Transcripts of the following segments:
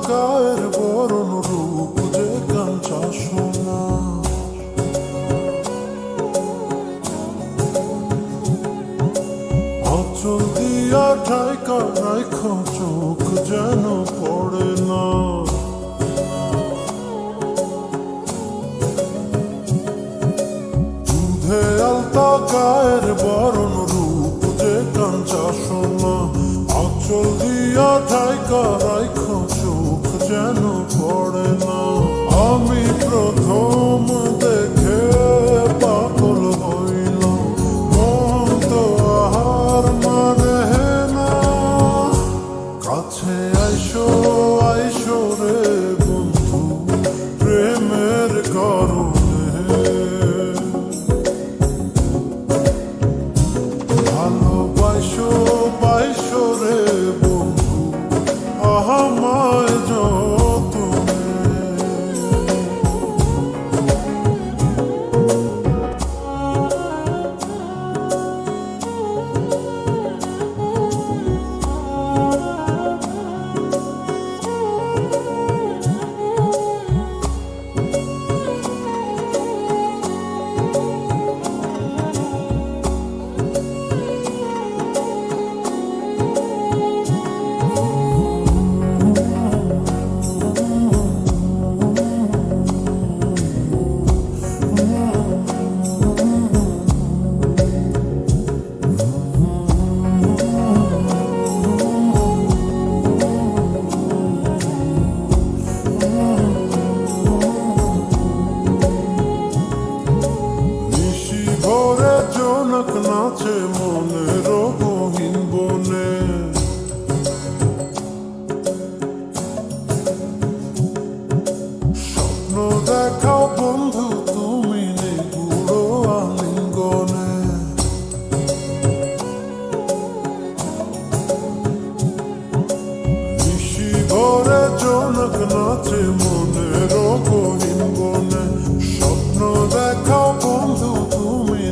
গায়ের বরণ রূপ যে কাঞ্চা সোনা, অচল দিয়া ঠাইকা রাইখ চোখ যেন পড়ে না। দুধে আলতা গায়ের বরণ রূপ যে কাঞ্চা সোনা, অচল দিয়া ঠাইকা রাইখ চোখ যেন পড়ে না। আমি প্রথম দেখে পাগল হইলাম, মন তো আর মানে না। কাছে আইসো আইসো রে বন্ধু প্রেমের কারণে, ভালোবাসো বাইসো রে বন্ধু আমায় যতনে। নাচে মনের গহীন বনে, স্বপ্ন দেখাও বন্ধু তুমি নিগুড় আলিঙ্গনে। নিশি ভরে জনক নাচে মনের গহীন বনে, স্বপ্ন দেখাও বন্ধু তুমি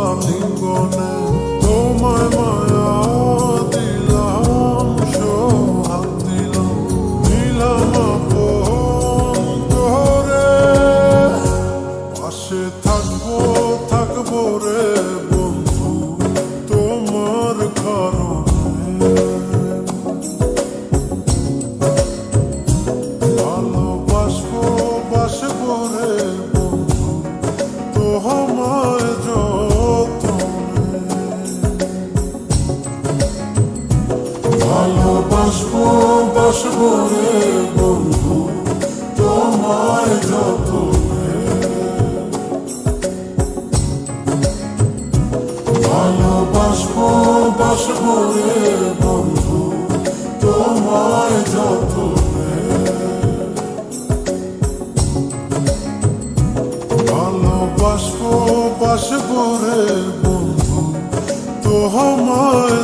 আলিঙ্গনে। তোমায় মায়া দিলাম সোহাগ দিলাম, দিলাম আপন করে। পাশে থাকবো থাকবো রে বন্ধু তোমার কারণে, ভালোবাসবো বাসবো রে বন্ধু তোমায় ভালোবাসবো বাসবো রে বন্ধু তোমায় যতনে। ভালোবাসবো বাসবো রে বন্ধু তোমায় যতনে। বাসবো বাসবো রে বন্ধু, তো আমায়